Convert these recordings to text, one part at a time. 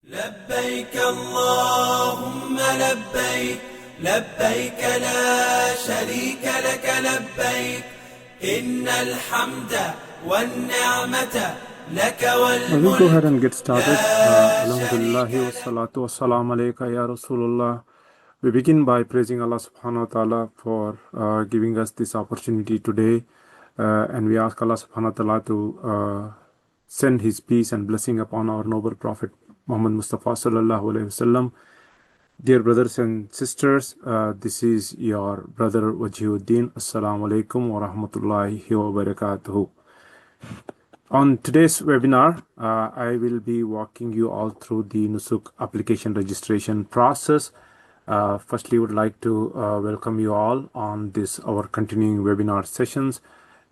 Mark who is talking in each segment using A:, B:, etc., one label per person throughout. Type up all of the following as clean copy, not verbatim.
A: لبيك اللهم لبيك لبيك لا شريك لك لبيك إن الحمد والنعمة لك
B: We'll go ahead
A: والملك
B: and get started.
A: لا شريك
B: Alhamdulillahi
A: لك.
B: wassalatu wassalamu alayka ya Rasulullah. We begin by praising Allah subhanahu wa ta'ala for giving us this opportunity today. And we ask Allah subhanahu wa ta'ala to send His peace and blessing upon our noble Prophet Muhammad Mustafa sallallahu alayhi wasallam. Dear brothers and sisters, this is your brother Wajihuddin. Assalamu Alaykum wa rahmatullahi wa barakatuhu. On today's webinar, I will be walking you all through the Nusuk application registration process. Firstly, would like to welcome you all on this our continuing webinar sessions.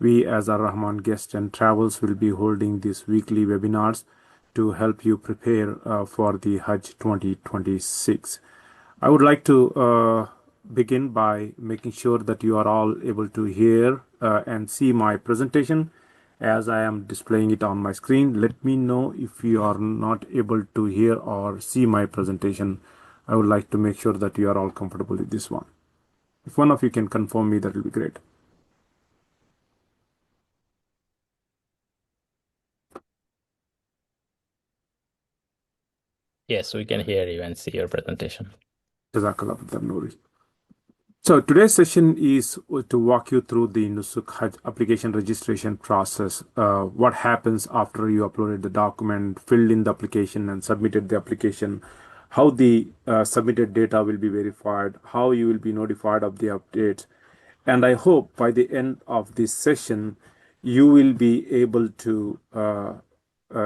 B: We as Ar Rahman Guest and Travels will be holding these weekly webinars to help you prepare for the Hajj 2026. I would like to begin by making sure that you are all able to hear and see my presentation as I am displaying it on my screen. Let me know if you are not able to hear or see my presentation. I would like to make sure that you are all comfortable with this one. If one of you can confirm me, that will be great.
C: Yes, we can hear you and see your presentation.
B: Jazakallah khair, no worries. So today's session is to walk you through the Nusuk Hajj application registration process. What happens after you uploaded the document, filled in the application and submitted the application, how the submitted data will be verified, how you will be notified of the updates. And I hope by the end of this session, you will be able to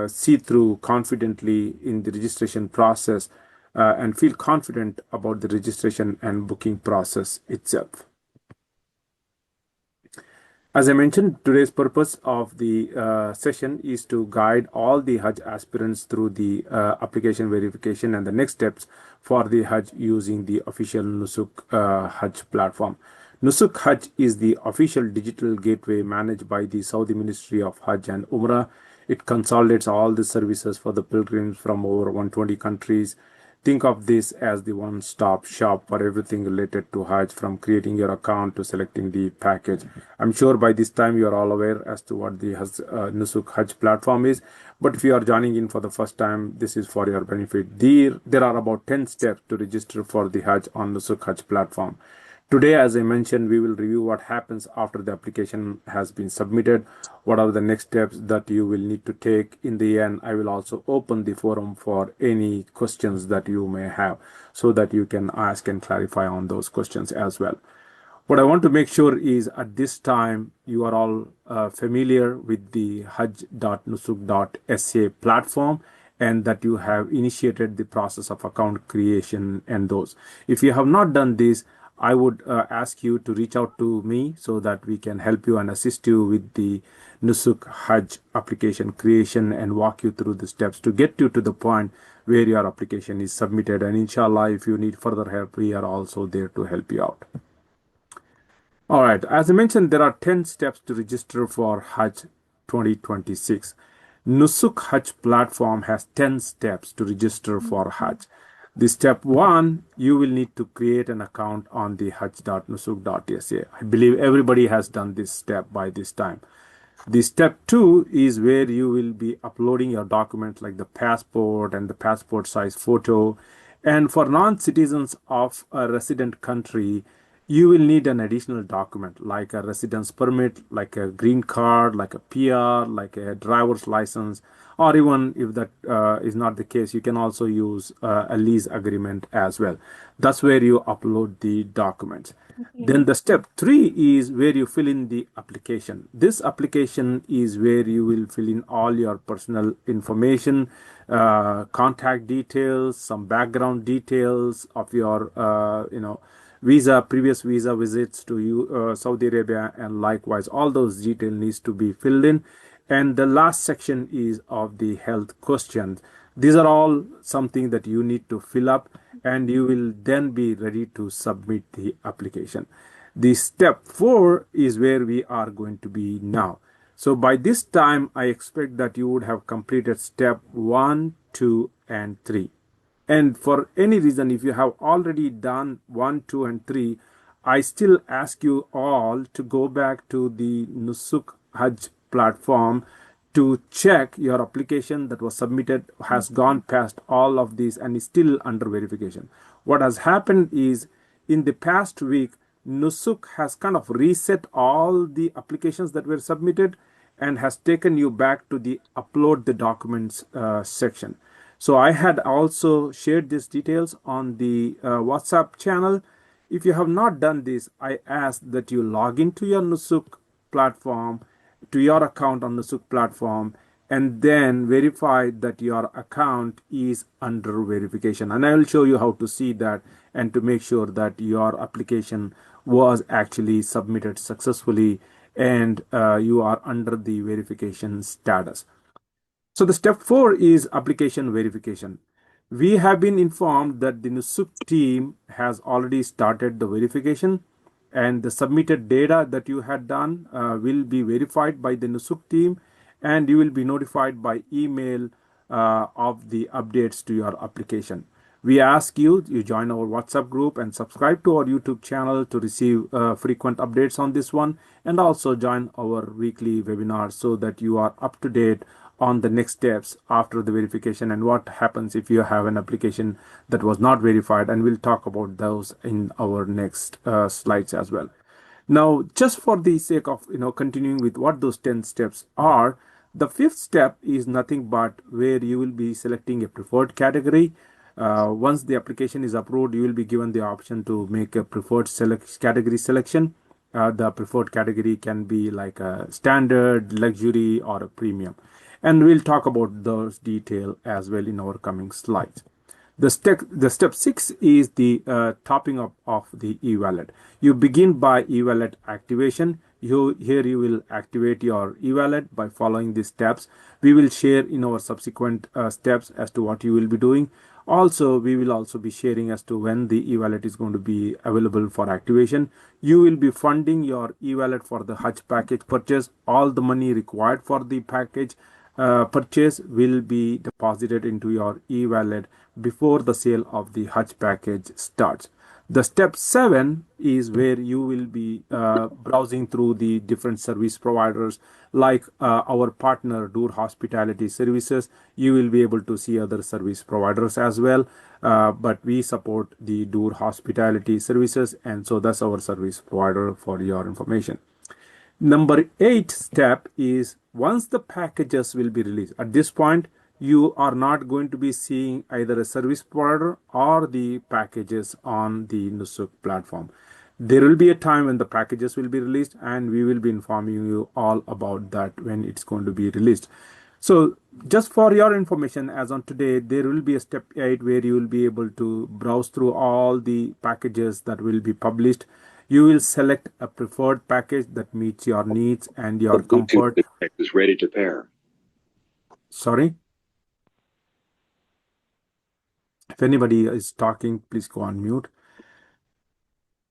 B: see through confidently in the registration process and feel confident about the registration and booking process itself. As I mentioned, today's purpose of the session is to guide all the Hajj aspirants through the application verification and the next steps for the Hajj using the official Nusuk Hajj platform. Nusuk Hajj is the official digital gateway managed by the Saudi Ministry of Hajj and Umrah. It consolidates all the services for the pilgrims from over 120 countries. Think of this as the one-stop shop for everything related to Hajj, from creating your account to selecting the package. I'm sure by this time you are all aware as to what the Nusuk Hajj platform is. But if you are joining in for the first time, this is for your benefit. There are about 10 steps to register for the Hajj on Nusuk Hajj platform. Today, as I mentioned, we will review what happens after the application has been submitted, what are the next steps that you will need to take. In the end, I will also open the forum for any questions that you may have so that you can ask and clarify on those questions as well. What I want to make sure is at this time, you are all familiar with the hajj.nusuk.sa platform and that you have initiated the process of account creation and those. If you have not done this, I would ask you to reach out to me so that we can help you and assist you with the Nusuk Hajj application creation and walk you through the steps to get you to the point where your application is submitted. And inshallah, if you need further help, we are also there to help you out. All right, as I mentioned, there are 10 steps to register for Hajj 2026. Nusuk Hajj platform has 10 steps to register for Hajj. The step 1, you will need to create an account on the hajj.nusuk.sa. I believe everybody has done this step by this time. The step 2 is where you will be uploading your documents like the passport and the passport size photo. And for non-citizens of a resident country, you will need an additional document like a residence permit, like a green card, like a PR, like a driver's license, or even if that is not the case, you can also use a lease agreement as well. That's where you upload the documents. Then the step 3 is where you fill in the application. This application is where you will fill in all your personal information, contact details, some background details of your, previous visa visits to Saudi Arabia, and likewise all those details needs to be filled in. And the last section is of the health questions. These are all something that you need to fill up and you will then be ready to submit the application. The step 4 is where we are going to be now. So by this time, I expect that you would have completed step 1, 2, and 3. And for any reason, if you have already done 1, 2, and 3, I still ask you all to go back to the Nusuk Hajj platform to check your application that was submitted has gone past all of these and is still under verification. What has happened is in the past week, Nusuk has kind of reset all the applications that were submitted and has taken you back to the upload the documents section. So I had also shared these details on the WhatsApp channel. If you have not done this, I ask that you log into your Nusuk platform, to your account on Nusuk platform, and then verify that your account is under verification. And I will show you how to see that and to make sure that your application was actually submitted successfully and you are under the verification status. So the step 4 is application verification. We have been informed that the Nusuk team has already started the verification, and the submitted data that you had done will be verified by the Nusuk team, and you will be notified by email of the updates to your application. We ask you join our WhatsApp group and subscribe to our YouTube channel to receive frequent updates on this one, and also join our weekly webinars so that you are up to date on the next steps after the verification and what happens if you have an application that was not verified, and we'll talk about those in our next slides as well. Now, just for the sake of continuing with what those 10 steps are, the 5th step is nothing but where you will be selecting a preferred category. Once the application is approved, you will be given the option to make a preferred category selection. The preferred category can be like a standard, luxury, or a premium. And we'll talk about those details as well in our coming slides. The step 6 is the topping up of the e-wallet. You begin by e-wallet activation. Here you will activate your e-wallet by following these steps. We will share in our subsequent steps as to what you will be doing. Also, we will also be sharing as to when the e-wallet is going to be available for activation. You will be funding your e-wallet for the Hajj package purchase. All the money required for the package purchase will be deposited into your e-wallet before the sale of the Hajj package starts. The step 7 is where you will be browsing through the different service providers like our partner Dur Hospitality Services. You will be able to see other service providers as well, but we support the Dur Hospitality Services, and so that's our service provider for your information. Number 8 step is once the packages will be released. At this point, you are not going to be seeing either a service provider or the packages on the Nusuk platform. There will be a time when the packages will be released, and we will be informing you all about that when it's going to be released. So just for your information, as on today, there will be a step 8 where you will be able to browse through all the packages that will be published. You will select a preferred package that meets your needs and your comfort.
D: Is ready to pair.
B: Sorry? If anybody is talking, please go on mute.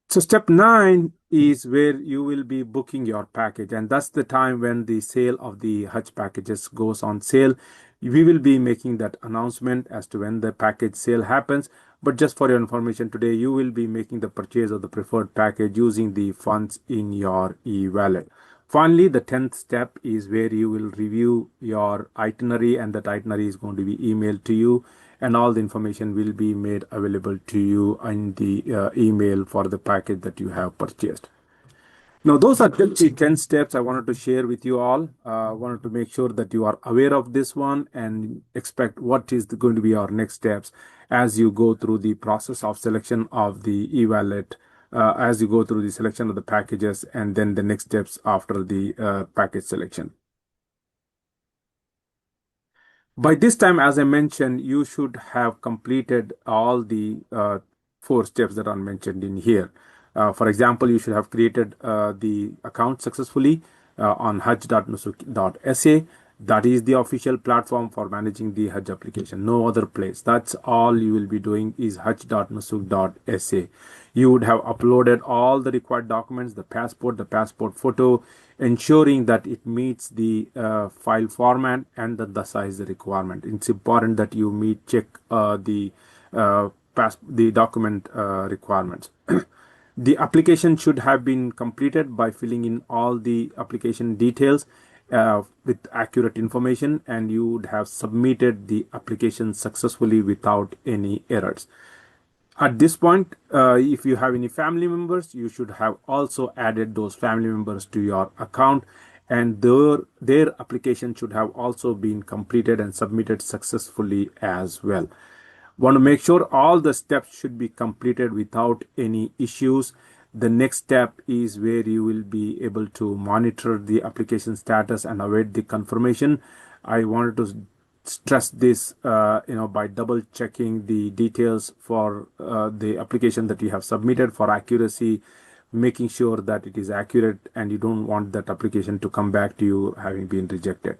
B: So step 9 is where you will be booking your package, and that's the time when the sale of the Hajj packages goes on sale. We will be making that announcement as to when the package sale happens, but just for your information today, you will be making the purchase of the preferred package using the funds in your e-wallet. Finally, the 10th step is where you will review your itinerary, and that itinerary is going to be emailed to you, and all the information will be made available to you in the email for the package that you have purchased. Now, those are just the 10 steps I wanted to share with you all. I wanted to make sure that you are aware of this one and expect what is going to be our next steps as you go through the process of selection of the e-wallet, as you go through the selection of the packages, and then the next steps after the package selection. By this time, as I mentioned, you should have completed all the 4 steps that are mentioned in here. For example, you should have created the account successfully on hajj.nusuk.sa. That is the official platform for managing the Hajj application. No other place. That's all you will be doing is hajj.nusuk.sa. You would have uploaded all the required documents, the passport photo, ensuring that it meets the file format and the size requirement. It's important that you check the pass the document requirements. The application should have been completed by filling in all the application details with accurate information, and you would have submitted the application successfully without any errors. At this point, if you have any family members, you should have also added those family members to your account, and their application should have also been completed and submitted successfully as well. Want to make sure all the steps should be completed without any issues. The next step is where you will be able to monitor the application status and await the confirmation. I wanted to stress this by double checking the details for the application that you have submitted for accuracy, making sure that it is accurate, and you don't want that application to come back to you having been rejected.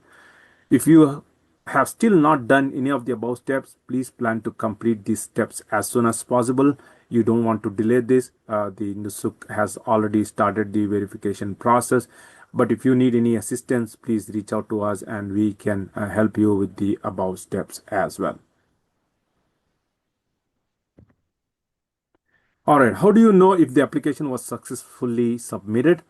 B: If you have still not done any of the above steps, please plan to complete these steps as soon as possible. You don't want to delay this. The Nusuk has already started the verification process. But if you need any assistance, please reach out to us and we can help you with the above steps as well. All right, how do you know if the application was successfully submitted?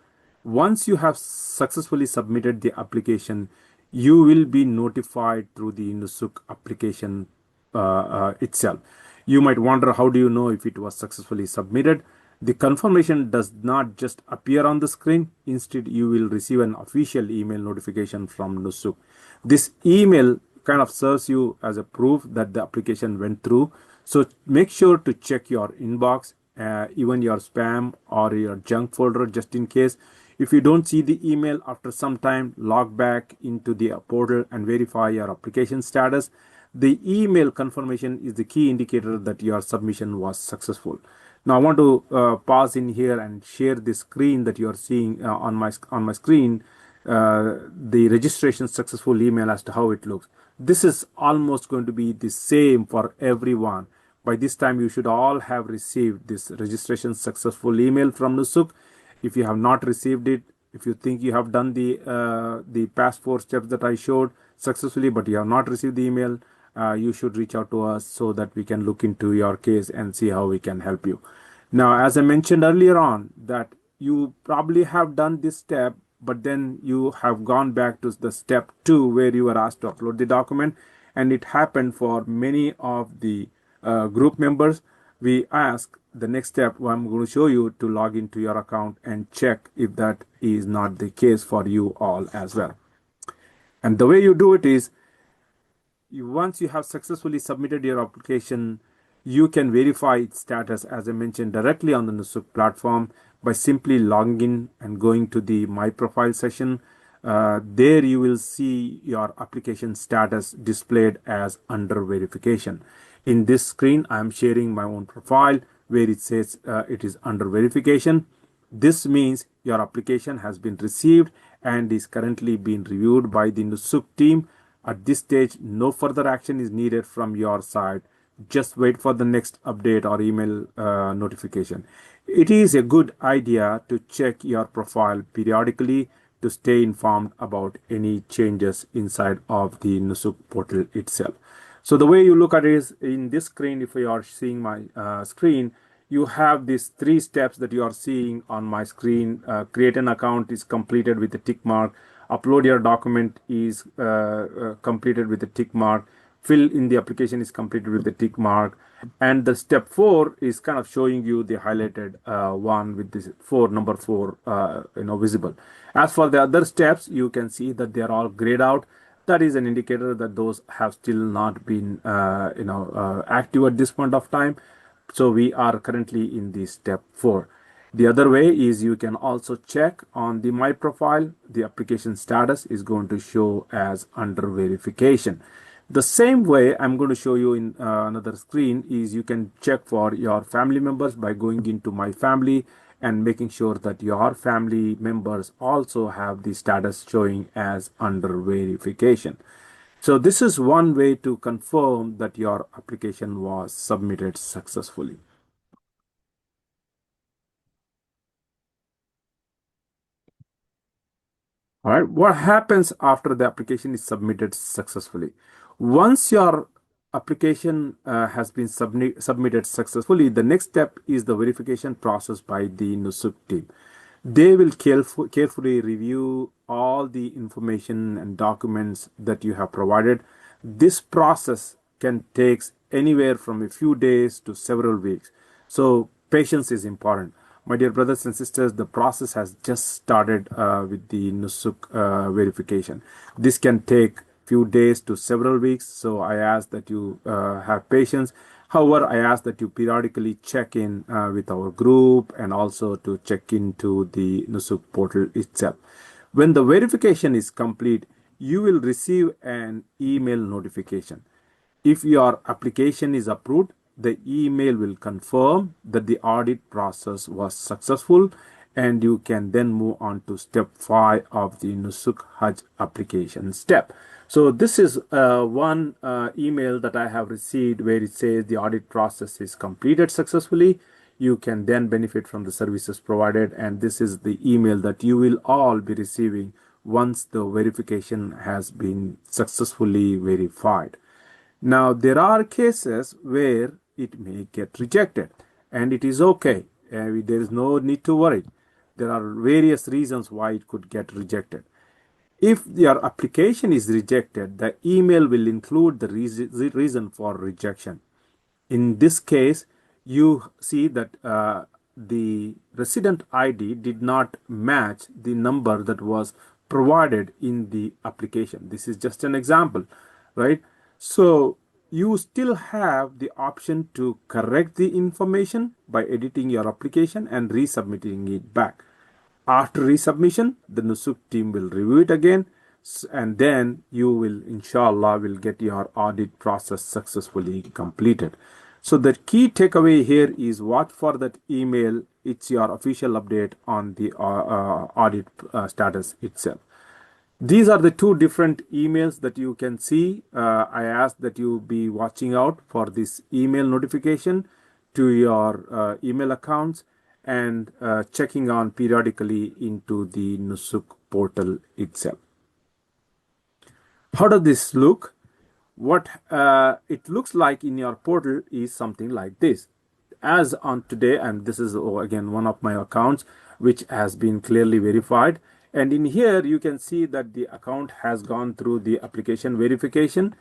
B: Once you have successfully submitted the application, you will be notified through the Nusuk application itself. You might wonder, how do you know if it was successfully submitted? The confirmation does not just appear on the screen. Instead, you will receive an official email notification from Nusuk. This email kind of serves you as a proof that the application went through. So make sure to check your inbox, even your spam or your junk folder, just in case. If you don't see the email after some time, log back into the portal and verify your application status. The email confirmation is the key indicator that your submission was successful. Now I want to pause in here and share the screen that you are seeing on my screen, the registration successful email as to how it looks. This is almost going to be the same for everyone. By this time, you should all have received this registration successful email from Nusuk. If you have not received it, if you think you have done the past 4 steps that I showed successfully, but you have not received the email, you should reach out to us so that we can look into your case and see how we can help you. Now, as I mentioned earlier on, that you probably have done this step, but then you have gone back to the step 2 where you were asked to upload the document, and it happened for many of the group members. We ask the next step, I'm going to show you, to log into your account and check if that is not the case for you all as well. And the way you do it is, once you have successfully submitted your application, you can verify its status, as I mentioned, directly on the Nusuk platform by simply logging in and going to the My Profile session. There you will see your application status displayed as under verification. In this screen, I am sharing my own profile where it says it is under verification. This means your application has been received and is currently being reviewed by the Nusuk team. At this stage, no further action is needed from your side. Just wait for the next update or email notification. It is a good idea to check your profile periodically to stay informed about any changes inside of the Nusuk portal itself. So the way you look at it is, in this screen, if you are seeing my screen, you have these 3 steps that you are seeing on my screen. Create an account is completed with a tick mark. Upload your document is completed with a tick mark. Fill in the application is completed with the tick mark. And the step 4 is kind of showing you the highlighted one with this number 4 visible. As for the other steps, you can see that they are all grayed out. That is an indicator that those have still not been active at this point of time. So we are currently in the step 4. The other way is, you can also check on the My Profile. The application status is going to show as under verification. The same way I'm going to show you in another screen is, you can check for your family members by going into My Family and making sure that your family members also have the status showing as under verification. So this is one way to confirm that your application was submitted successfully. All right, what happens after the application is submitted successfully? Once your application has been submitted successfully, the next step is the verification process by the Nusuk team. They will carefully review all the information and documents that you have provided. This process can take anywhere from a few days to several weeks. So patience is important. My dear brothers and sisters, the process has just started with the Nusuk verification. This can take few days to several weeks. So I ask that you have patience. However, I ask that you periodically check in with our group and also to check into the Nusuk portal itself. When the verification is complete, you will receive an email notification. If your application is approved, the email will confirm that the audit process was successful, and you can then move on to step 5 of the Nusuk Hajj application step. So this is one email that I have received where it says the audit process is completed successfully. You can then benefit from the services provided, and this is the email that you will all be receiving once the verification has been successfully verified. Now, there are cases where it may get rejected, and it is okay. There is no need to worry. There are various reasons why it could get rejected. If your application is rejected, the email will include the reason for rejection. In this case, you see that the resident ID did not match the number that was provided in the application. This is just an example, right? So you still have the option to correct the information by editing your application and resubmitting it back. After resubmission, the Nusuk team will review it again, and then you will, inshallah, will get your audit process successfully completed. So the key takeaway here is watch for that email. It's your official update on the audit status itself. These are the two different emails that you can see. I ask that you be watching out for this email notification to your email accounts and checking on periodically into the Nusuk portal itself. How does this look? What it looks like in your portal is something like this. As on today, and this is again one of my accounts which has been clearly verified. And in here, you can see that the account has gone through the application verification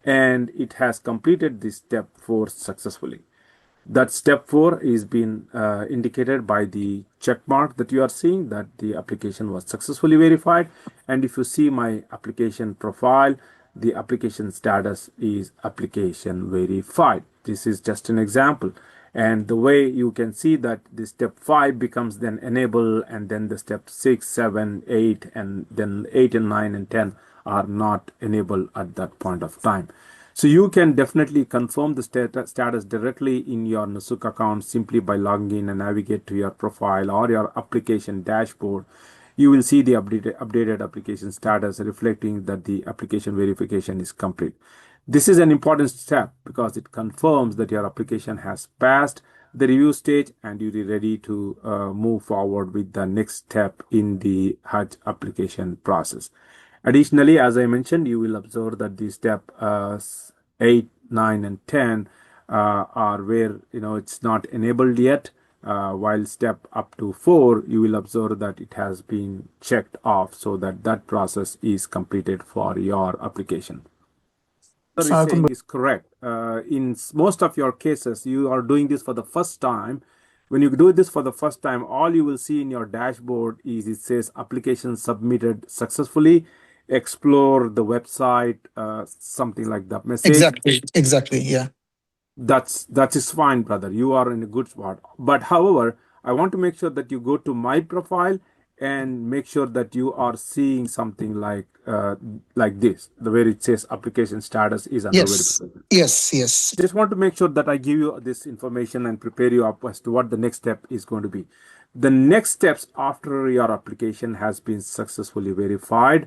B: and it has completed this step 4 successfully. That step 4 is being indicated by the check mark that you are seeing that the application was successfully verified. And if you see my application profile, the application status is application verified. This is just an example. And the way you can see that the step 5 becomes then enable, and then the step 6, 7, 8, and then 8 and 9 and 10 are not enabled at that point of time. So you can definitely confirm the status directly in your Nusuk account simply by logging in and navigate to your profile or your application dashboard. You will see the updated application status reflecting that the application verification is complete. This is an important step because it confirms that your application has passed the review stage and you are ready to move forward with the next step in the Hajj application process. Additionally, as I mentioned, you will observe that the step 8, 9, and 10 are where it's not enabled yet. While step up to 4, you will observe that it has been checked off so that that process is completed for your application. What you're saying is correct. In most of your cases, you are doing this for the first time. When you do this for the first time, all you will see in your dashboard is it says application submitted successfully. Explore the website, something like that message.
D: Exactly. Yeah.
B: That is fine, brother. You are in a good spot. But however, I want to make sure that you go to my profile and make sure that you are seeing something like this, the where it says application status is under verification.
D: Yes.
B: Just want to make sure that I give you this information and prepare you up as to what the next step is going to be. The next steps after your application has been successfully verified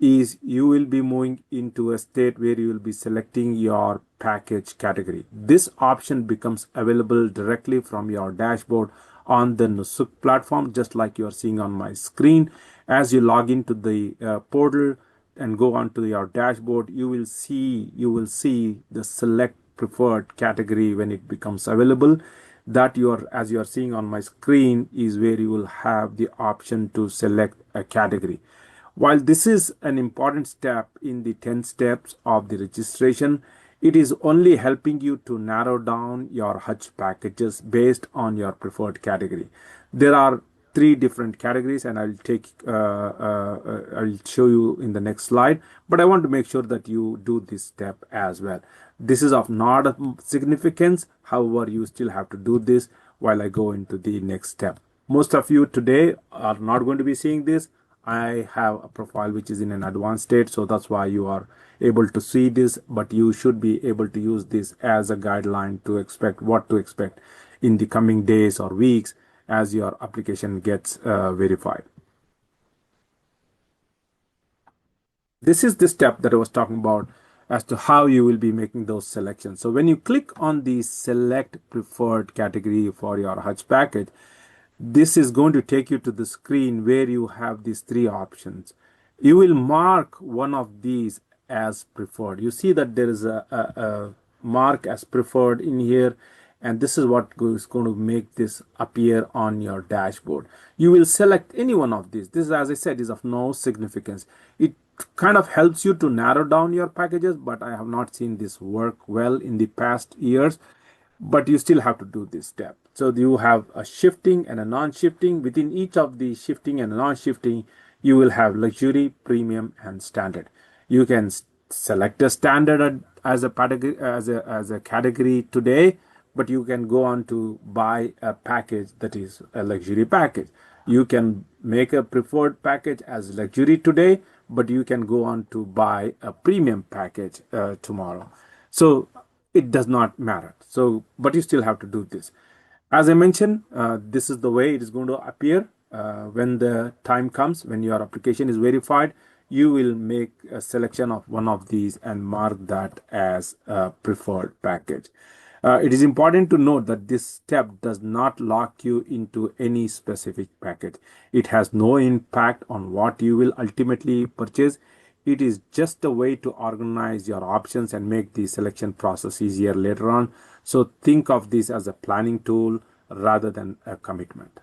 B: is you will be moving into a state where you will be selecting your package category. This option becomes available directly from your dashboard on the Nusuk platform, just like you are seeing on my screen. As you log into the portal, and go on to your dashboard, you will see the select preferred category when it becomes available. That as you are seeing on my screen is where you will have the option to select a category. While this is an important step in the 10 steps of the registration, it is only helping you to narrow down your Hajj packages based on your preferred category. There are three different categories, and I'll show you in the next slide. But I want to make sure that you do this step as well. This is of not significance. However, you still have to do this while I go into the next step. Most of you today are not going to be seeing this. I have a profile which is in an advanced state, so that's why you are able to see this, but you should be able to use this as a guideline to expect what to expect in the coming days or weeks as your application gets verified. This is the step that I was talking about as to how you will be making those selections. So when you click on the select preferred category for your Hajj package, this is going to take you to the screen where you have these three options. You will mark one of these as preferred. You see that there is a mark as preferred in here, and this is what is going to make this appear on your dashboard. You will select any one of these. This, as I said, is of no significance. It kind of helps you to narrow down your packages, but I have not seen this work well in the past years. But you still have to do this step. So you have a shifting and a non-shifting. Within each of the shifting and non-shifting, you will have luxury, premium, and standard. You can select a standard as a category today, but you can go on to buy a package that is a luxury package. You can make a preferred package as luxury today, but you can go on to buy a premium package tomorrow. So it does not matter. So, but you still have to do this. As I mentioned, this is the way it is going to appear when the time comes, when your application is verified. You will make a selection of one of these and mark that as a preferred package. It is important to note that this step does not lock you into any specific package. It has no impact on what you will ultimately purchase. It is just a way to organize your options and make the selection process easier later on. So think of this as a planning tool rather than a commitment.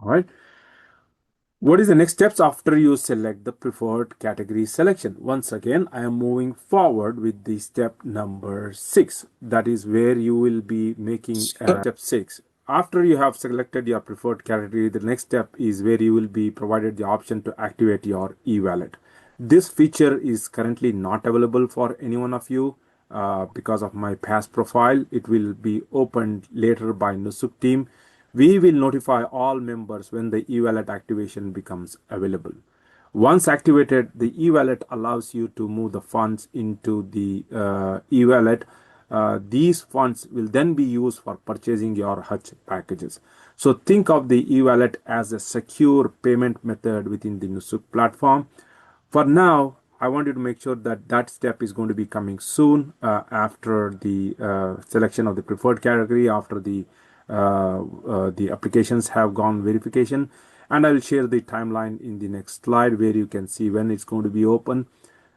B: All right. What is the next steps after you select the preferred category selection? Once again, I am moving forward with the step number 6. That is where you will be making step 6. After you have selected your preferred category, the next step is where you will be provided the option to activate your e-wallet. This feature is currently not available for any one of you because of my past profile. It will be opened later by Nusuk team. We will notify all members when the e-wallet activation becomes available. Once activated, the e-wallet allows you to move the funds into the e-wallet. These funds will then be used for purchasing your Hajj packages. So think of the e-wallet as a secure payment method within the Nusuk platform. For now, I want you to make sure that that step is going to be coming soon after the selection of the preferred category, after the applications have gone verification. And I will share the timeline in the next slide where you can see when it's going to be open.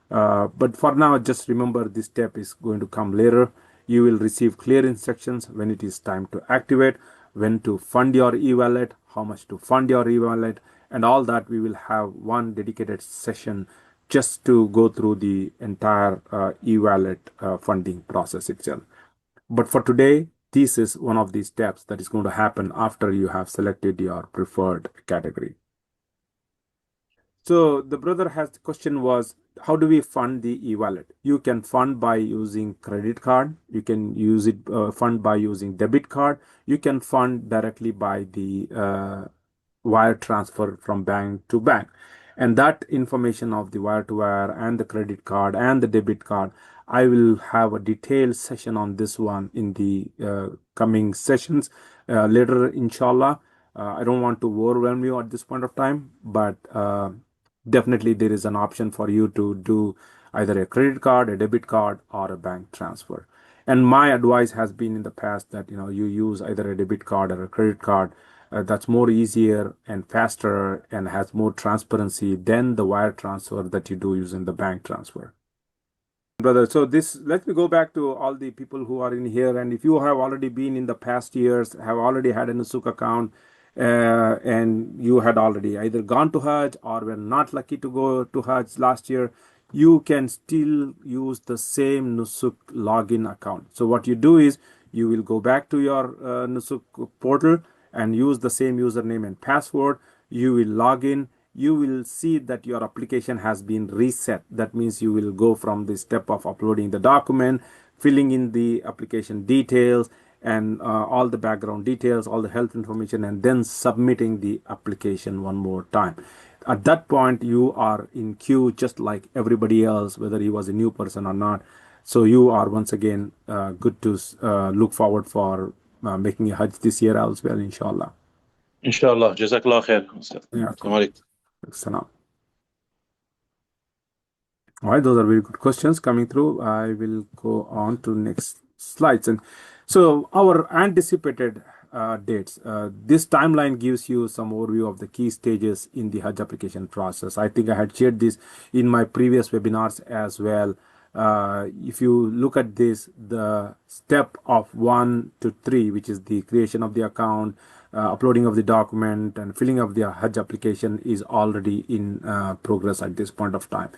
B: But for now, just remember this step is going to come later. You will receive clear instructions when it is time to activate, when to fund your e-wallet, how much to fund your e-wallet, and all that. We will have one dedicated session just to go through the entire e-wallet funding process itself. But for today, this is one of the steps that is going to happen after you have selected your preferred category. So the brother has the question was, how do we fund the e-wallet? You can fund by using credit card. You can use it fund by using debit card. You can fund directly by the wire transfer from bank to bank. And that information of the wire to wire and the credit card and the debit card, I will have a detailed session on this one in the coming sessions later, inshallah. I don't want to overwhelm you at this point of time, but definitely there is an option for you to do either a credit card, a debit card, or a bank transfer. And my advice has been in the past that you use either a debit card or a credit card that's more easier and faster and has more transparency than the wire transfer that you do using the bank transfer. Brother, so this, let me go back to all the people who are in here. And if you have already been in the past years, have already had a Nusuk account, and you had already either gone to Hajj or were not lucky to go to Hajj last year, you can still use the same Nusuk login account. So what you do is you will go back to your Nusuk portal and use the same username and password. You will log in. You will see that your application has been reset. That means you will go from the step of uploading the document, filling in the application details and all the background details, all the health information, and then submitting the application one more time. At that point, you are in queue just like everybody else, whether he was a new person or not. So you are once again good to look forward for making a Hajj this year as well, inshallah.
E: Inshallah. Jazakallah khair.
B: Yeah.
E: Assalamu Alaykum.
B: Salam. All right, those are very good questions coming through. I will go on to next slides. And so our anticipated dates. This timeline gives you some overview of the key stages in the Hajj application process. I think I had shared this in my previous webinars as well. If you look at this, the step of 1 to 3, which is the creation of the account, uploading of the document, and filling of the Hajj application, is already in progress at this point of time.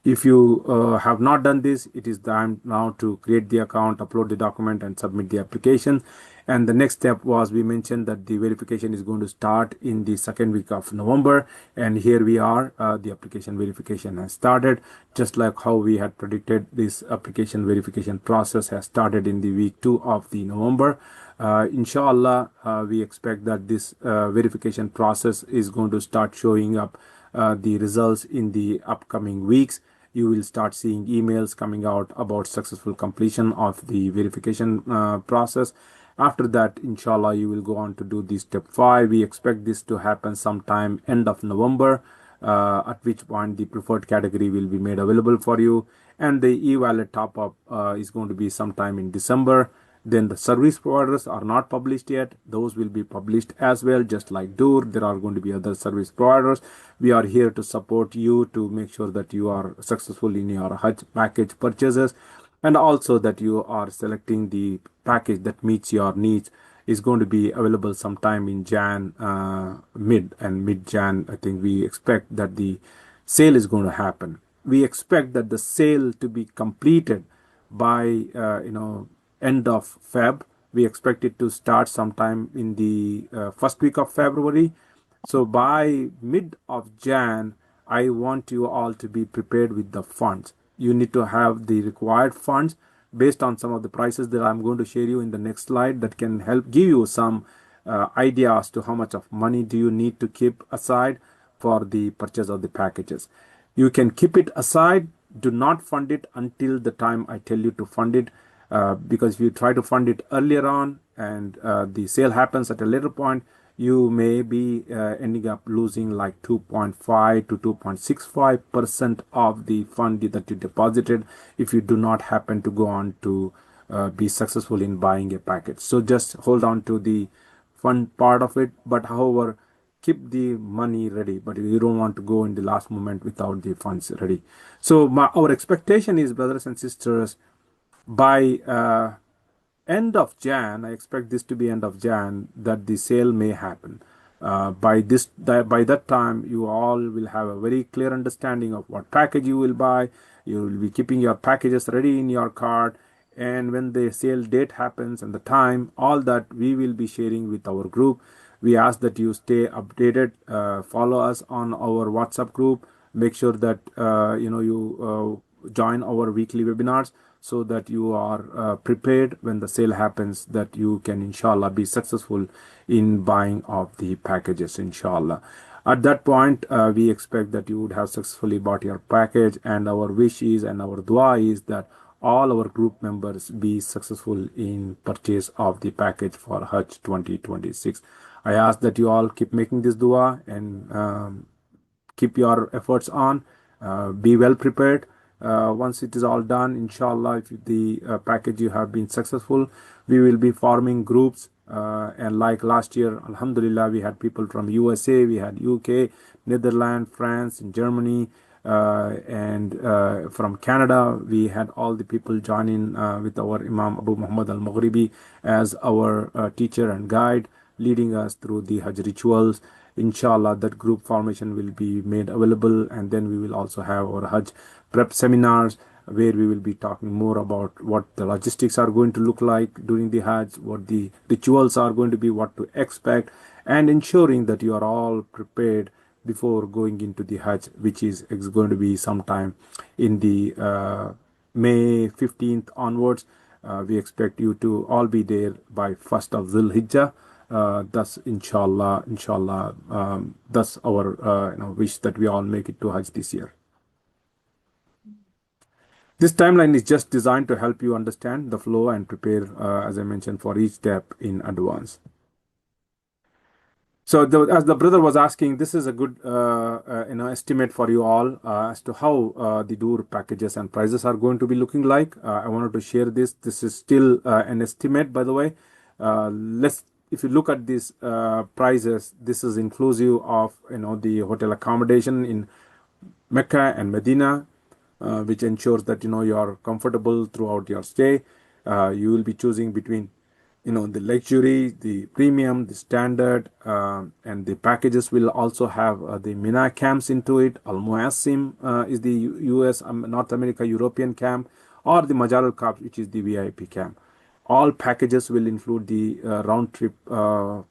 B: If you have not done this, it is time now to create the account, upload the document, and submit the application. And the next step was, we mentioned that the verification is going to start in the second week of November. And here we are, the application verification has started. Just like how we had predicted, this application verification process has started in the week 2 of the November. Inshallah, we expect that this verification process is going to start showing up the results in the upcoming weeks. You will start seeing emails coming out about successful completion of the verification process. After that, inshallah, you will go on to do the step 5. We expect this to happen sometime end of November, at which point the preferred category will be made available for you. And the e-wallet top-up is going to be sometime in December. Then the service providers are not published yet. Those will be published as well, just like Dur. There are going to be other service providers. We are here to support you to make sure that you are successful in your Hajj package purchases, and also that you are selecting the package that meets your needs. Is going to be available sometime in mid-Jan. I think we expect that the sale is going to happen. We expect that the sale to be completed by end of Feb. We expect it to start sometime in the first week of February. So by mid of Jan, I want you all to be prepared with the funds. You need to have the required funds based on some of the prices that I'm going to share you in the next slide, that can help give you some idea as to how much of money do you need to keep aside for the purchase of the packages. You can keep it aside. Do not fund it until the time I tell you to fund it. Because if you try to fund it earlier on and the sale happens at a later point, you may be ending up losing like 2.5 to 2.65% of the fund that you deposited if you do not happen to go on to be successful in buying a package. So just hold on to the fund part of it, but however, keep the money ready. But you don't want to go in the last moment without the funds ready. So our expectation is, brothers and sisters, by end of Jan, I expect this to be end of Jan, that the sale may happen. By that time, you all will have a very clear understanding of what package you will buy. You will be keeping your packages ready in your cart. And when the sale date happens and the time, all that we will be sharing with our group. We ask that you stay updated, follow us on our WhatsApp group, make sure that you join our weekly webinars, so that you are prepared when the sale happens, that you can inshallah be successful in buying of the packages, inshallah. At that point, we expect that you would have successfully bought your package, and our wish is and our dua is that all our group members be successful in purchase of the package for Hajj 2026. I ask that you all keep making this dua and keep your efforts on, be well prepared, Once it is all done, inshallah, if the package you have been successful, we will be forming groups. And like last year, alhamdulillah, we had people from USA, we had UK, Netherlands, France, and Germany, and from Canada, we had all the people joining with our Imam Abu Muhammad al-Maghribi as our teacher and guide, leading us through the Hajj rituals. Inshallah, that group formation will be made available, and then we will also have our Hajj prep seminars where we will be talking more about what the logistics are going to look like during the Hajj, what the rituals are going to be, what to expect, and ensuring that you are all prepared before going into the Hajj, which is going to be sometime in the May 15th onwards. We expect you to all be there by 1st of Dhul Hijjah. Thus, inshallah, thus our wish that we all make it to Hajj this year. This timeline is just designed to help you understand the flow and prepare, as I mentioned, for each step in advance. So, as the brother was asking, this is a good, estimate for you all as to how the Dur packages and prices are going to be looking like. I wanted to share this. This is still an estimate, by the way. If you look at these prices, this is inclusive of the hotel accommodation in Mecca and Medina, which ensures that you are comfortable throughout your stay. You will be choosing between the luxury, the premium, the standard, and the packages will also have the Mina camps into it. Al Muassim is the US, North America, European camp, or the Majar al Kab, which is the VIP camp. All packages will include the round trip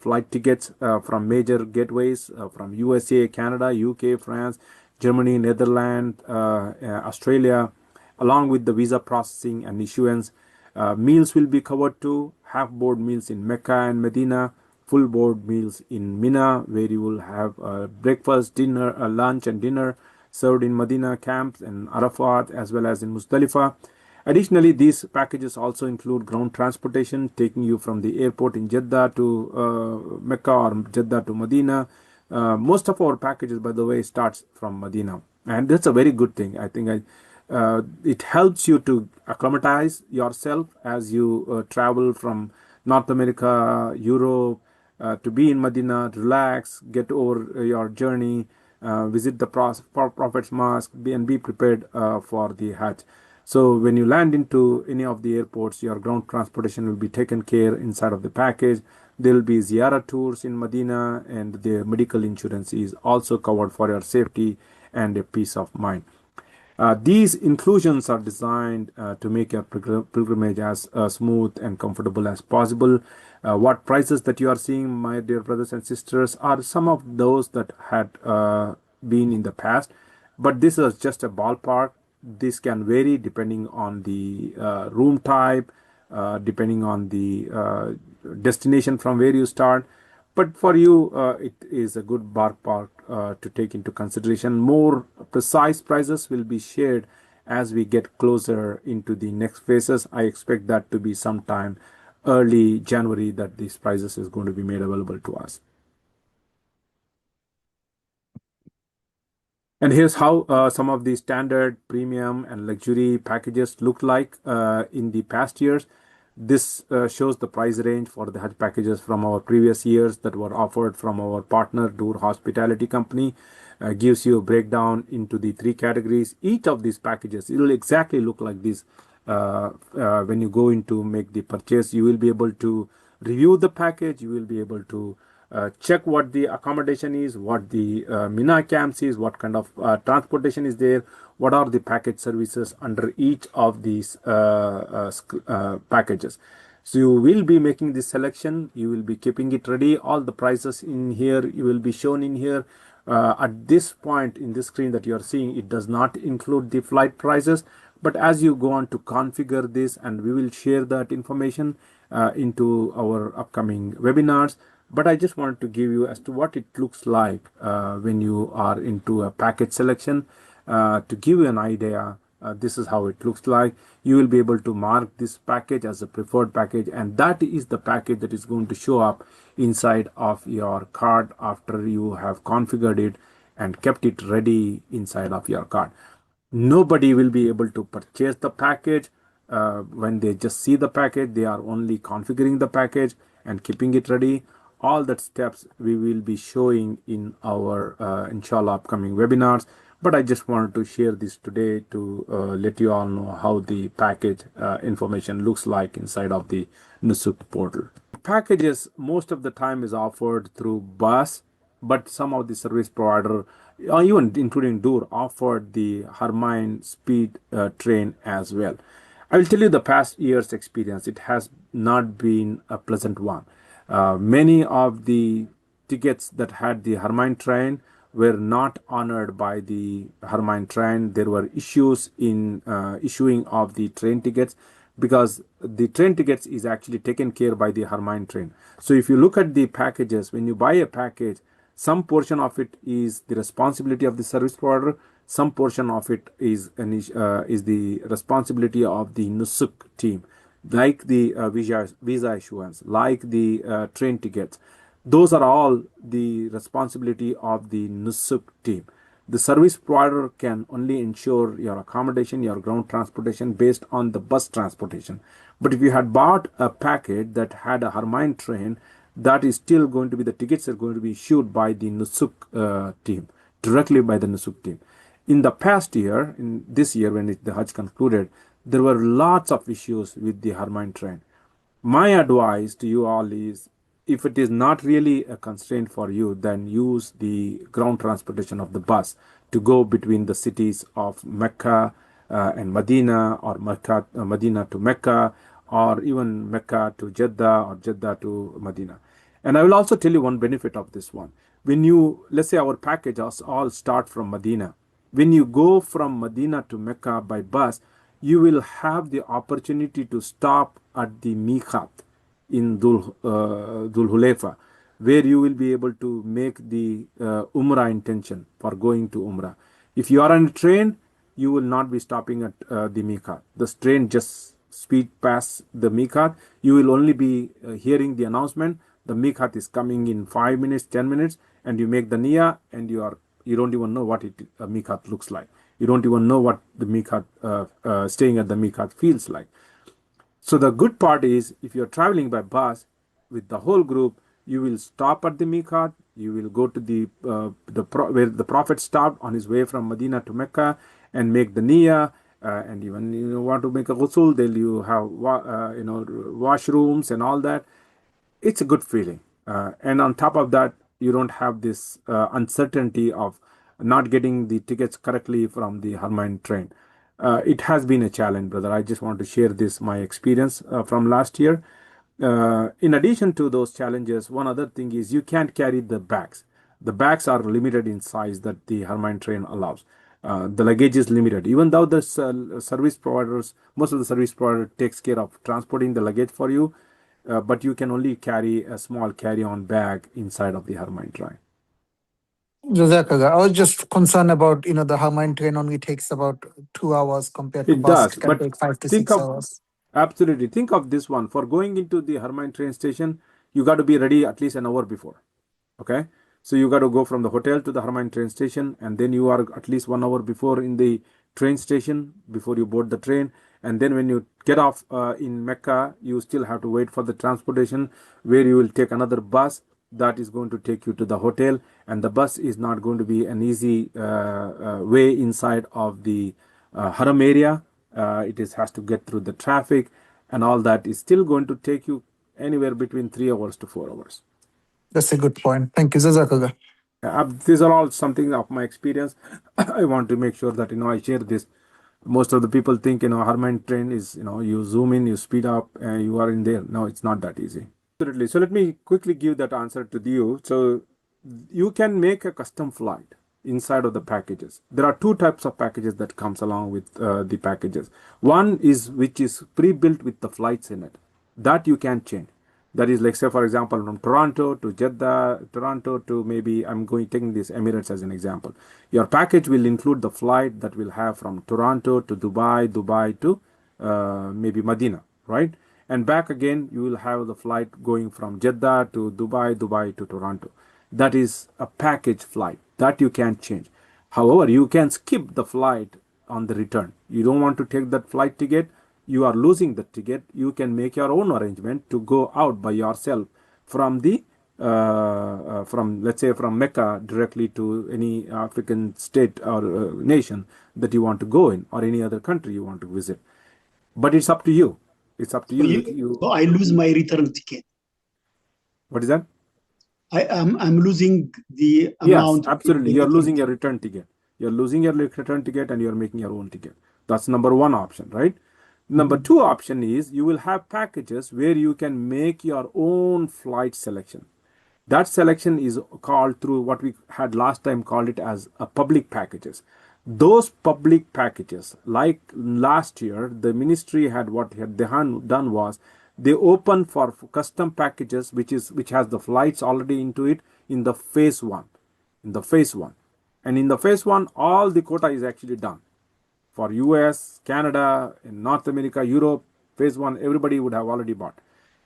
B: flight tickets from major gateways from USA, Canada, UK, France, Germany, Netherlands, Australia, along with the visa processing and issuance. Meals will be covered too. Half board meals in Mecca and Medina, full board meals in Mina, where you will have breakfast, dinner, lunch, and dinner served in Medina camps and Arafat as well as in Muzdalifah. Additionally, these packages also include ground transportation, taking you from the airport in Jeddah to Mecca or Jeddah to Medina. Most of our packages, by the way, starts from Medina, and that's a very good thing. I think it helps you to acclimatize yourself as you travel from North America, Europe, to be in Medina, relax, get over your journey, visit the Prophet's Mosque, and be prepared for the Hajj. So when you land into any of the airports, your ground transportation will be taken care inside of the package. There will be ziyarah tours in Medina, and the medical insurance is also covered for your safety and a peace of mind. These inclusions are designed to make your pilgrimage as smooth and comfortable as possible. What prices that you are seeing, my dear brothers and sisters, are some of those that had been in the past, but this is just a ballpark. This can vary depending on the room type, depending on the destination from where you start. But for you, it is a good ballpark to take into consideration. More precise prices will be shared as we get closer into the next phases. I expect that to be sometime early January that these prices is going to be made available to us. And here's how some of the standard, premium, and luxury packages look like in the past years. This shows the price range for the Hajj packages from our previous years that were offered from our partner, Dur Hospitality Company. Gives you a breakdown into the three categories. Each of these packages, it will exactly look like this. When you go in to make the purchase, you will be able to review the package. You will be able to check what the accommodation is, what the Mina camps is, what kind of transportation is there, what are the package services under each of these packages. So you will be making this selection, you will be keeping it ready. All the prices in here, you will be shown in here. At this point in this screen that you are seeing, it does not include the flight prices, but as you go on to configure this, and we will share that information into our upcoming webinars. But I just wanted to give you as to what it looks like when you are into a package selection. To give you an idea, this is how it looks like. You will be able to mark this package as a preferred package, and that is the package that is going to show up inside of your card after you have configured it and kept it ready inside of your card. Nobody will be able to purchase the package. When they just see the package, they are only configuring the package and keeping it ready. All that steps we will be showing in our inshallah upcoming webinars. But I just wanted to share this today to let you all know how the package information looks like inside of the Nusuk portal. Packages most of the time is offered through bus, but some of the service provider, even including Dur, offered the Hermine speed train as well. I will tell you the past year's experience. It has not been a pleasant one. Many of the tickets that had the Hermine train were not honored by the Hermine train. There were issues in issuing of the train tickets because the train tickets is actually taken care by the Hermine train. So if you look at the packages, when you buy a package, some portion of it is the responsibility of the service provider. Some portion of it is the responsibility of the Nusuk team, like the visa issuance, like the train tickets. Those are all the responsibility of the Nusuk team. The service provider can only ensure your accommodation, your ground transportation based on the bus transportation. But if you had bought a package that had a Hermine train, that is still going to be, the tickets are going to be issued by the Nusuk team, directly by the Nusuk team. In the past year, in this year when the Hajj concluded, there were lots of issues with the Hermine train. My advice to you all is, if it is not really a constraint for you, then use the ground transportation of the bus to go between the cities of Mecca and Medina, or Medina to Mecca, or even Mecca to Jeddah, or Jeddah to Medina. And I will also tell you one benefit of this one. When you, let's say our packages all start from Medina. When you go from Medina to Mecca by bus, you will have the opportunity to stop at the Miqat in Dhul Hulefa, where you will be able to make the Umrah intention for going to Umrah. If you are on a train, you will not be stopping at the Miqat. The train just speed past the Miqat. You will only be hearing the announcement. The Miqat is coming in 5 minutes, 10 minutes, and you make the Niyyah, and you don't even know what a Miqat looks like. You don't even know what the Miqat, staying at the Miqat feels like. So the good part is, if you're traveling by bus with the whole group, you will stop at the Miqat. You will go to where the Prophet stopped on his way from Medina to Mecca and make the Niyyah. And even you want to make a ghusl, then you have washrooms and all that. It's a good feeling. And on top of that, you don't have this uncertainty of not getting the tickets correctly from the Hermine train. It has been a challenge, brother. I just want to share this, my experience from last year. In addition to those challenges, one other thing is you can't carry the bags. The bags are limited in size that the Hermine train allows. The luggage is limited. Even though the service providers, most of the service provider takes care of transporting the luggage for you, but you can only carry a small carry-on bag inside of the Hermine train.
D: Jazakallah. I was just concerned about, the Hermine train only takes about 2 hours compared to
B: It
D: bus.
B: does,
D: It can
B: but
D: take 5 to
B: think
D: 6
B: of
D: hours.
B: absolutely think of this one. For going into the Hermine train station, you got to be ready at least an hour before. Okay, so you got to go from the hotel to the Hermine train station, and then you are at least 1 hour before in the train station before you board the train. And then when you get off in Mecca, you still have to wait for the transportation, where you will take another bus that is going to take you to the hotel. And the bus is not going to be an easy way inside of the Haram area. It has to get through the traffic, and all that is still going to take you anywhere between 3 hours to 4 hours.
D: That's a good point. Thank you, Jazakallah.
B: These are all something of my experience. I want to make sure that I share this. Most of the people think Hermine train is you zoom in, you speed up, and you are in there. No, it's not that easy. Absolutely. So let me quickly give that answer to you. So you can make a custom flight inside of the packages. There are two types of packages that comes along with the packages. One is which is pre-built with the flights in it. That you can change. That is, like, say for example, from Toronto to Jeddah, Toronto to maybe, I'm taking this Emirates as an example. Your package will include the flight that will have from Toronto to Dubai, Dubai to maybe Medina, right? And back again, you will have the flight going from Jeddah to Dubai, Dubai to Toronto. That is a package flight that you can change. However, you can skip the flight on the return. You don't want to take that flight ticket, you are losing the ticket, you can make your own arrangement to go out by yourself from the from, let's say, from Mecca directly to any African state or nation that you want to go in, or any other country you want to visit. But it's up to you. It's up to you.
F: So I lose my return ticket.
B: What is that?
F: I'm losing the amount.
B: Yes, absolutely. You're losing your return ticket. You're losing your return ticket and you're making your own ticket. That's number one option, right? Number two option is you will have packages where you can make your own flight selection. That selection is called through what we had last time called it as a public packages. Those public packages, like last year, the ministry had done was they opened for custom packages, which has the flights already into it in the phase one. And in the phase one, all the quota is actually done. For US, Canada, in North America, Europe, phase one, everybody would have already bought.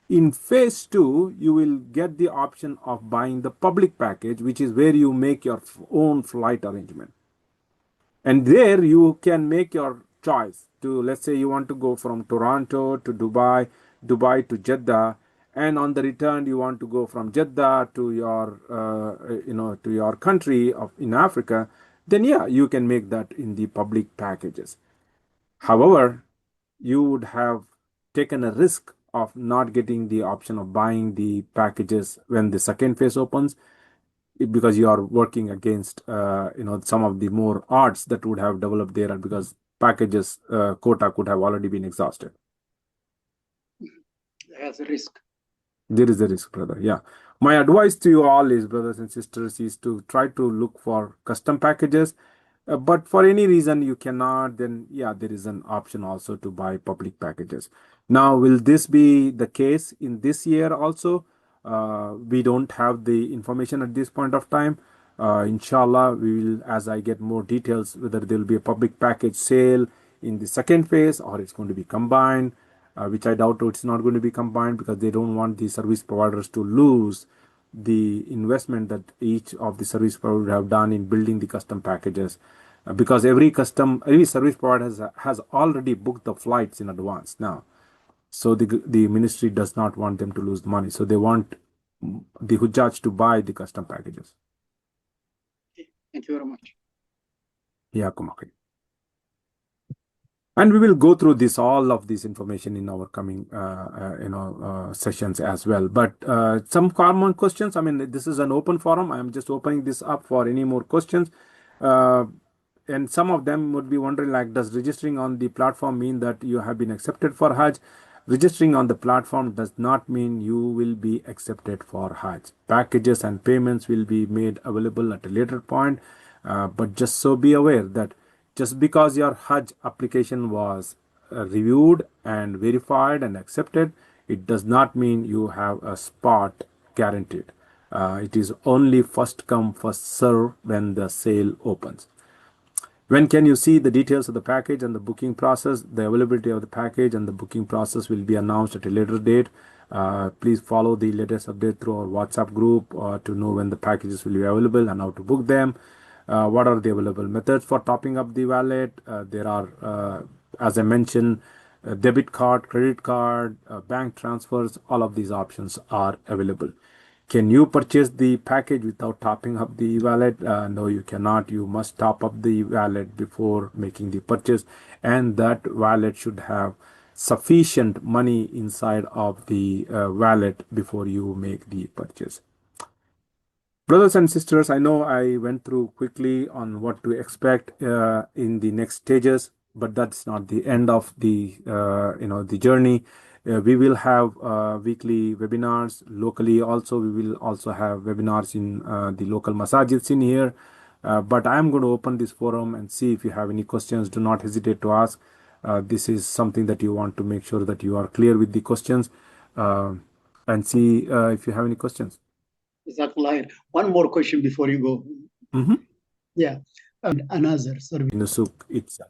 B: In phase two, you will get the option of buying the public package, which is where you make your own flight arrangement. And there you can make your choice to, let's say you want to go from Toronto to Dubai to Jeddah, and on the return you want to go from Jeddah to your to your country in Africa, then yeah, you can make that in the public packages. However, you would have taken a risk of not getting the option of buying the packages when the second phase opens, because you are working against some of the more odds that would have developed there, because packages quota could have already been exhausted.
F: There's a risk.
B: There is a risk, brother. Yeah. My advice to you all is, brothers and sisters, is to try to look for custom packages. But for any reason you cannot, then yeah, there is an option also to buy public packages. Now, will this be the case in this year also? We don't have the information at this point of time. Inshallah, we will, as I get more details, whether there will be a public package sale in the second phase or it's going to be combined, which I doubt it's not going to be combined, because they don't want the service providers to lose the investment that each of the service providers have done in building the custom packages, because every service provider has already booked the flights in advance now. So the ministry does not want them to lose the money. So they want the Hujjaj to buy the custom packages.
F: Thank you very much.
B: Yeah, Kumaki. And we will go through all of this information in our coming, sessions as well. But some common questions. I mean, this is an open forum. I am just opening this up for any more questions. And some of them would be wondering, like, does registering on the platform mean that you have been accepted for Hajj? Registering on the platform does not mean you will be accepted for Hajj. Packages and payments will be made available at a later point. But just so be aware that just because your Hajj application was reviewed and verified and accepted, it does not mean you have a spot guaranteed. It is only first come, first serve when the sale opens. When can you see the details of the package and the booking process? The availability of the package and the booking process will be announced at a later date. Please follow the latest update through our WhatsApp group to know when the packages will be available and how to book them. What are the available methods for topping up the wallet? There are, as I mentioned, debit card, credit card, bank transfers. All of these options are available. Can you purchase the package without topping up the wallet? No, you cannot. You must top up the wallet before making the purchase, and that wallet should have sufficient money inside of the wallet before you make the purchase. Brothers and sisters, I know I went through quickly on what to expect in the next stages, but that's not the end of the the journey. We will have weekly webinars locally. Also, we will also have webinars in the local masajids in here. But I am going to open this forum and see if you have any questions. Do not hesitate to ask. This is something that you want to make sure that you are clear with the questions, and see if you have any questions.
F: One more question before you go.
B: Mm-hmm.
F: Yeah, another service.
B: Nusuk itself.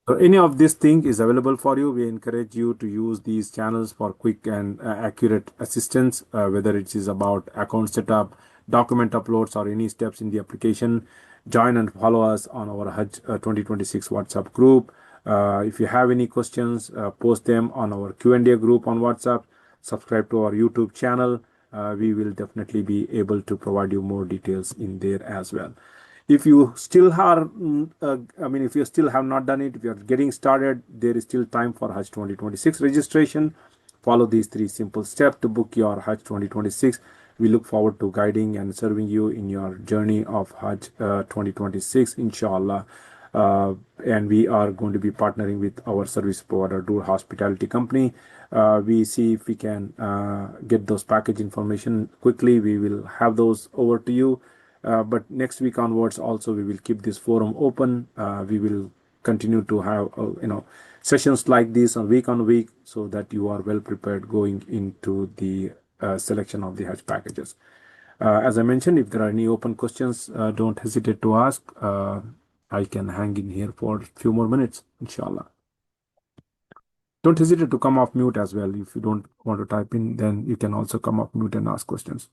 B: So any of this thing is available for you. We encourage you to use these channels for quick and accurate assistance, whether it is about account setup, document uploads, or any steps in the application. join and follow us on our Hajj 2026 WhatsApp group. If you have any questions, post them on our Q&A group on WhatsApp. Subscribe to our YouTube channel. We will definitely be able to provide you more details in there as well. If you still are, if you still have not done it, if you are getting started, there is still time for Hajj 2026 registration. Follow these 3 simple steps to book your Hajj 2026. We look forward to guiding and serving you in your journey of Hajj 2026, inshallah. And we are going to be partnering with our service provider, Dur Hospitality Company. We see if we can get those package information quickly. We will have those over to you. But next week onwards, also we will keep this forum open. We will continue to have sessions like this on week, so that you are well prepared going into the selection of the Hajj packages. As I mentioned, if there are any open questions, don't hesitate to ask. I can hang in here for a few more minutes, inshallah. Don't hesitate to come off mute as well. If you don't want to type in, then you can also come off mute and ask questions.